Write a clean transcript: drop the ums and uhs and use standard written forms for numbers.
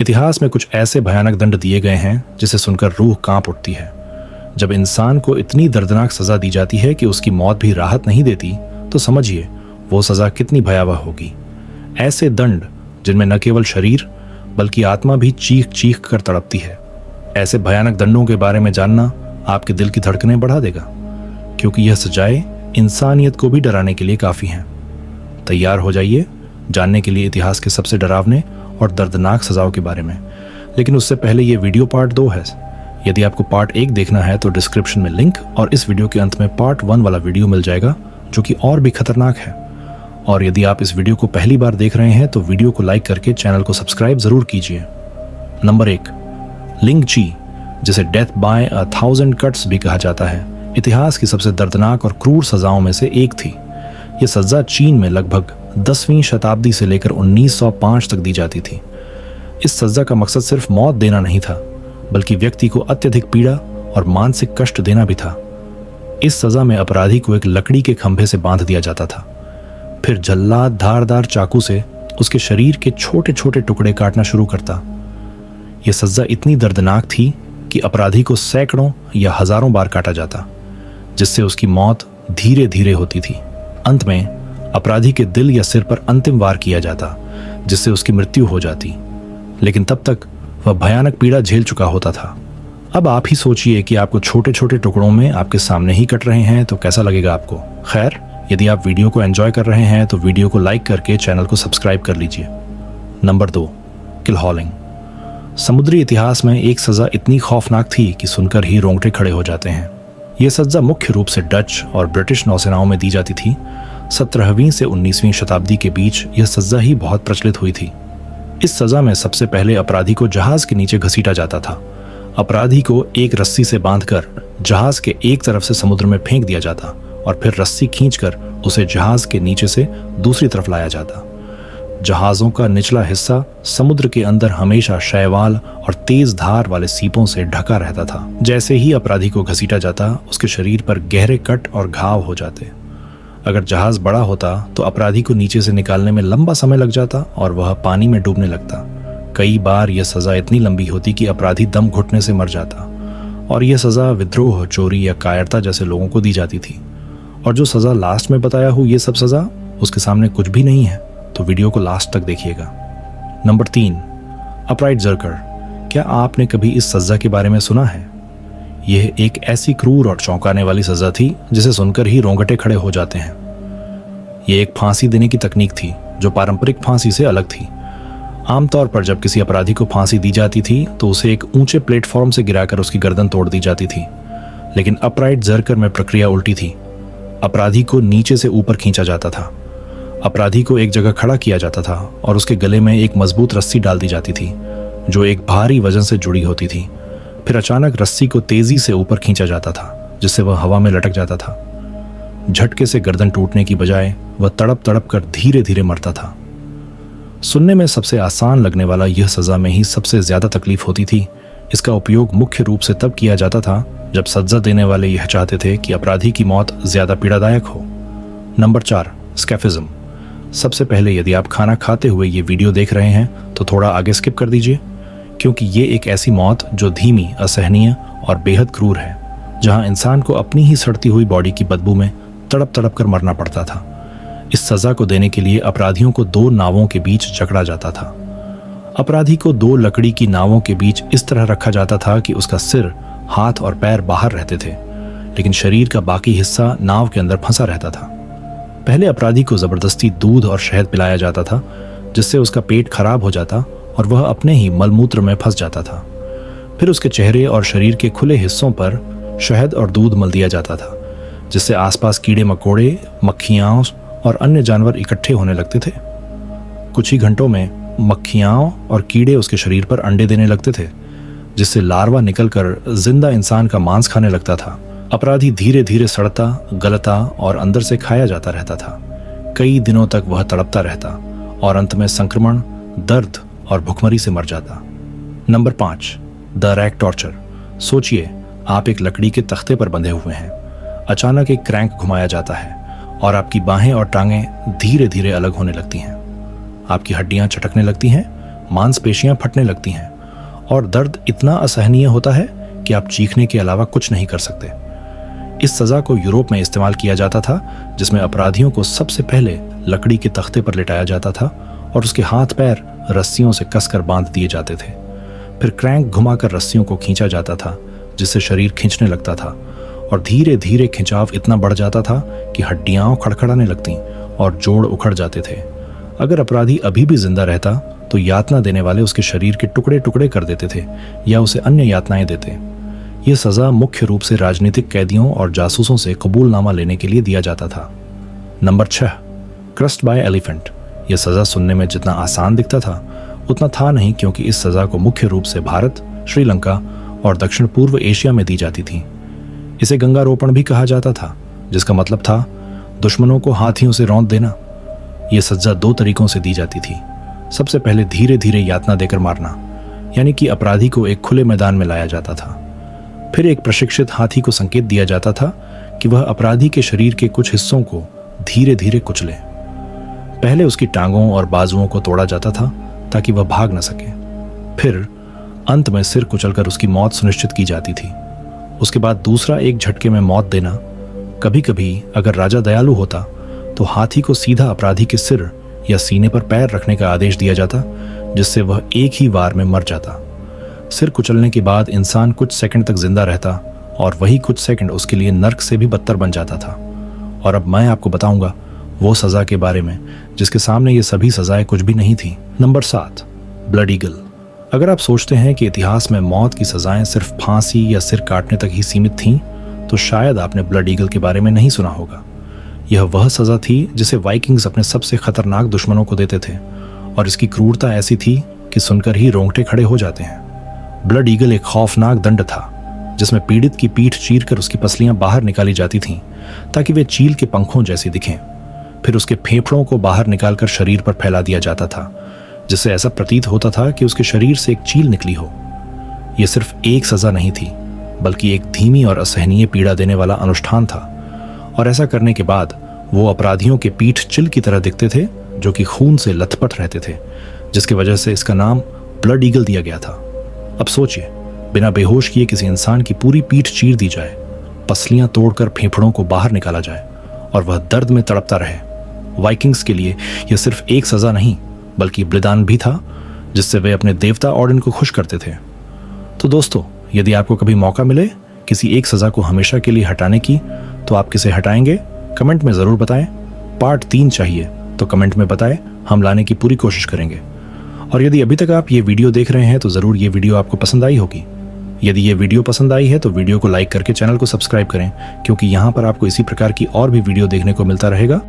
इतिहास में कुछ ऐसे भयानक दंड दिए गए हैं जिसे सुनकर रूह कांप उठती है। जब इंसान को इतनी दर्दनाक सजा दी जाती है कि उसकी मौत भी राहत नहीं देती, तो समझिए वो सजा कितनी भयावह होगी। ऐसे दंड जिनमें न केवल शरीर बल्कि आत्मा भी चीख चीख कर तड़पती है। ऐसे भयानक दंडों के बारे में जानना आपके दिल की धड़कनें बढ़ा देगा, क्योंकि यह सजाएं इंसानियत को भी डराने के लिए काफी हैं। तैयार हो जाइए जानने के लिए इतिहास के सबसे डरावने और दर्दनाक सजाओं के बारे में। लेकिन उससे पहले ये वीडियो पार्ट 2 है। यदि आपको पार्ट 1 देखना है तो डिस्क्रिप्शन में लिंक और इस वीडियो के अंत में पार्ट 1 वाला वीडियो मिल जाएगा, जो कि और भी खतरनाक है। और यदि आप इस वीडियो को पहली बार देख रहे हैं तो वीडियो को लाइक करके चैनल को सब्सक्राइब जरूर कीजिए। नंबर 1, लिंग ची, जिसे डेथ बाय 1000 कट्स भी कहा जाता है, इतिहास की सबसे दर्दनाक और क्रूर सजाओं में से एक थी। यह सजा चीन में लगभग 10वीं शताब्दी से लेकर 1905 तक दी जाती थी। इस सजा का मकसद सिर्फ मौत देना नहीं था, बल्कि व्यक्ति को अत्यधिक पीड़ा और मानसिक कष्ट देना भी था। इस सजा में अपराधी को एक लकड़ी के खंभे से बांध दिया जाता था। फिर जल्लाद धारदार चाकू से उसके शरीर के छोटे छोटे टुकड़े काटना शुरू करता। यह सजा इतनी दर्दनाक थी कि अपराधी को सैकड़ों या हजारों बार काटा जाता, जिससे उसकी मौत धीरे धीरे होती थी। अंत में अपराधी के दिल या सिर पर अंतिम वार किया जाता, जिससे उसकी मृत्यु हो जाती। लेकिन तब तक वह भयानक पीड़ा झेल चुका होता था। अब आप ही सोचिए कि आपको छोटे छोटे टुकड़ों में आपके सामने ही कट रहे हैं तो कैसा लगेगा आपको। खैर, यदि आप वीडियो को एंजॉय कर रहे हैं तो वीडियो को लाइक करके चैनल को सब्सक्राइब कर लीजिए। नंबर 2, किलहॉलिंग। समुद्री इतिहास में एक सजा इतनी खौफनाक थी कि सुनकर ही रोंगटे खड़े हो जाते हैं। यह सजा मुख्य रूप से डच और ब्रिटिश नौसेनाओं में दी जाती थी। 17वीं से 19वीं शताब्दी के बीच यह सजा ही बहुत प्रचलित हुई थी। इस सजा में सबसे पहले अपराधी को जहाज के नीचे घसीटा जाता था। अपराधी को एक रस्सी से बांधकर जहाज के एक तरफ से समुद्र में फेंक दिया जाता और फिर रस्सी खींचकर उसे जहाज के नीचे से दूसरी तरफ लाया जाता। जहाजों का निचला हिस्सा समुद्र के अंदर हमेशा शैवाल और तेज धार वाले सीपों से ढका रहता था। जैसे ही अपराधी को घसीटा जाता, उसके शरीर पर गहरे कट और घाव हो जाते। अगर जहाज बड़ा होता तो अपराधी को नीचे से निकालने में लंबा समय लग जाता और वह पानी में डूबने लगता। कई बार यह सजा इतनी लंबी होती कि अपराधी दम घुटने से मर जाता। और यह सजा विद्रोह, चोरी या कायरता जैसे लोगों को दी जाती थी। और जो सजा लास्ट में बताया हूँ, ये सब सजा उसके सामने कुछ भी नहीं है, तो वीडियो को लास्ट तक देखिएगा। Number 3, upright jerker. क्या आपने कभी इस सजा के बारे में सुना है? यह एक ऐसी क्रूर और चौंकाने वाली सजा थी जिसे सुनकर ही रोंगटे खड़े हो जाते हैं। यह एक फांसी देने की तकनीक थी जो पारंपरिक फांसी से अलग थी। आमतौर पर जब किसी अपराधी को फांसी दी जाती थी तो उसे एक ऊंचे प्लेटफॉर्म से गिराकर उसकी गर्दन तोड़ दी जाती थी। लेकिन अपराइट जर्कर में प्रक्रिया उल्टी थी। अपराधी को नीचे से ऊपर खींचा जाता था। अपराधी को एक जगह खड़ा किया जाता था और उसके गले में एक मजबूत रस्सी डाल दी जाती थी जो एक भारी वजन से जुड़ी होती थी। फिर अचानक रस्सी को तेजी से ऊपर खींचा जाता था, जिससे वह हवा में लटक जाता था। झटके से गर्दन टूटने की बजाय वह तड़प तड़प कर धीरे धीरे मरता था। सुनने में सबसे आसान लगने वाला यह सजा में ही सबसे ज्यादा तकलीफ होती थी। इसका उपयोग मुख्य रूप से तब किया जाता था जब सजा देने वाले यह चाहते थे कि अपराधी की मौत ज्यादा पीड़ादायक हो। नंबर 4, स्कैफिज्म। सबसे पहले यदि आप खाना खाते हुए ये वीडियो देख रहे हैं तो थोड़ा आगे स्किप कर दीजिए, क्योंकि ये एक ऐसी मौत जो धीमी, असहनीय और बेहद क्रूर है, जहां इंसान को अपनी ही सड़ती हुई बॉडी की बदबू में तड़प तड़प कर मरना पड़ता था। इस सजा को देने के लिए अपराधियों को 2 नावों के बीच जकड़ा जाता था। अपराधी को 2 लकड़ी की नावों के बीच इस तरह रखा जाता था कि उसका सिर, हाथ और पैर बाहर रहते थे, लेकिन शरीर का बाकी हिस्सा नाव के अंदर फंसा रहता था। पहले अपराधी को जबरदस्ती दूध और शहद पिलाया जाता था, जिससे उसका पेट खराब हो जाता और वह अपने ही मलमूत्र में फंस जाता था। फिर उसके चेहरे और शरीर के खुले हिस्सों पर शहद और दूध मल दिया जाता था, जिससे आसपास कीड़े मकोड़े, मक्खियाँ और अन्य जानवर इकट्ठे होने लगते थे। कुछ ही घंटों में मक्खियाँ और कीड़े उसके शरीर पर अंडे देने लगते थे, जिससे लार्वा निकलकर जिंदा इंसान का मांस खाने लगता था। अपराधी धीरे धीरे सड़ता, गलता और अंदर से खाया जाता रहता था। कई दिनों तक वह तड़पता रहता और अंत में संक्रमण, दर्द और भुखमरी से मर जाता। Number 5, the rack torture. सोचिए, आप एक लकड़ी के तख्ते पर बंधे हुए हैं। अचानक एक क्रैंक घुमाया जाता है और आपकी बाहें और टांगें धीरे धीरे अलग होने लगती हैं। आपकी हड्डियां चटकने लगती हैं, मांसपेशियां फटने लगती हैं और दर्द इतना असहनीय होता है कि आप चीखने के अलावा कुछ नहीं कर सकते। इस सजा को यूरोप में इस्तेमाल किया जाता था, जिसमें अपराधियों को सबसे पहले लकड़ी के तख्ते पर लिटाया जाता था और उसके हाथ पैर रस्सियों से कसकर बांध दिए जाते थे। फिर क्रैंक घुमाकर रस्सियों को खींचा जाता था, जिससे शरीर खींचने लगता था और धीरे धीरे खिंचाव इतना बढ़ जाता था कि हड्डियां खड़खड़ाने लगती और जोड़ उखड़ जाते थे। अगर अपराधी अभी भी जिंदा रहता तो यातना देने वाले उसके शरीर के टुकड़े टुकड़े कर देते थे या उसे अन्य यातनाएं देते। यह सजा मुख्य रूप से राजनीतिक कैदियों और जासूसों से कबूलनामा लेने के लिए दिया जाता था। Number 6, crushed by elephant. यह सजा सुनने में जितना आसान दिखता था उतना था नहीं, क्योंकि इस सजा को मुख्य रूप से भारत, श्रीलंका और दक्षिण पूर्व एशिया में दी जाती थी। इसे गंगारोपण भी कहा जाता था, जिसका मतलब था दुश्मनों को हाथियों से रौंद देना। यह सजा 2 तरीकों से दी जाती थी। सबसे पहले धीरे धीरे यातना देकर मारना, यानी कि अपराधी को एक खुले मैदान में लाया जाता था। फिर एक प्रशिक्षित हाथी को संकेत दिया जाता था कि वह अपराधी के शरीर के कुछ हिस्सों को धीरे धीरे कुचले। पहले उसकी टांगों और बाजुओं को तोड़ा जाता था ताकि वह भाग न सके। फिर अंत में सिर कुचलकर उसकी मौत सुनिश्चित की जाती थी। उसके बाद दूसरा एक झटके में मौत देना। कभी कभी अगर राजा दयालु होता तो हाथी को सीधा अपराधी के सिर या सीने पर पैर रखने का आदेश दिया जाता, जिससे वह एक ही वार में मर जाता। सिर कुचलने के बाद इंसान कुछ सेकंड तक जिंदा रहता और वही कुछ सेकंड उसके लिए नर्क से भी बदतर बन जाता था। और अब मैं आपको बताऊंगा वो सजा के बारे में जिसके सामने ये सभी सजाएं कुछ भी नहीं थी। Number 7, blood eagle. अगर आप सोचते हैं कि इतिहास में मौत की सजाएं सिर्फ फांसी या सिर काटने तक ही सीमित थीं, तो शायद आपने ब्लड ईगल के बारे में नहीं सुना होगा। यह वह सजा थी जिसे वाइकिंग्स अपने सबसे खतरनाक दुश्मनों को देते थे, और इसकी क्रूरता ऐसी थी कि सुनकर ही रोंगटे खड़े हो जाते हैं। ब्लड ईगल एक खौफनाक दंड था जिसमें पीड़ित की पीठ चीरकर उसकी पसलियां बाहर निकाली जाती थीं ताकि वे चील के पंखों जैसी दिखें। फिर उसके फेफड़ों को बाहर निकालकर शरीर पर फैला दिया जाता था, जिससे ऐसा प्रतीत होता था कि उसके शरीर से एक चील निकली हो। यह सिर्फ एक सजा नहीं थी, बल्कि एक धीमी और असहनीय पीड़ा देने वाला अनुष्ठान था। और ऐसा करने के बाद वो अपराधियों के पीठ चिल की तरह दिखते थे, जो कि खून से लथपथ रहते थे, जिसकी वजह से इसका नाम ब्लड ईगल दिया गया था। अब सोचिए, बिना बेहोश किए किसी इंसान की पूरी पीठ चीर दी जाए, पसलियां तोड़कर फेफड़ों को बाहर निकाला जाए और वह दर्द में तड़पता रहे। वाइकिंग्स के लिए यह सिर्फ एक सजा नहीं, बल्कि बलिदान भी था, जिससे वे अपने देवता ऑडिन को खुश करते थे। तो दोस्तों, यदि आपको कभी मौका मिले किसी एक सजा को हमेशा के लिए हटाने की, तो आप किसे हटाएंगे? कमेंट में जरूर बताएं। पार्ट 3 चाहिए तो कमेंट में बताएं, हम लाने की पूरी कोशिश करेंगे। और यदि अभी तक आप ये वीडियो देख रहे हैं तो जरूर ये वीडियो आपको पसंद आई होगी। यदि ये वीडियो पसंद आई है तो वीडियो को लाइक करके चैनल को सब्सक्राइब करें, क्योंकि यहाँ पर आपको इसी प्रकार की और भी वीडियो देखने को मिलता रहेगा।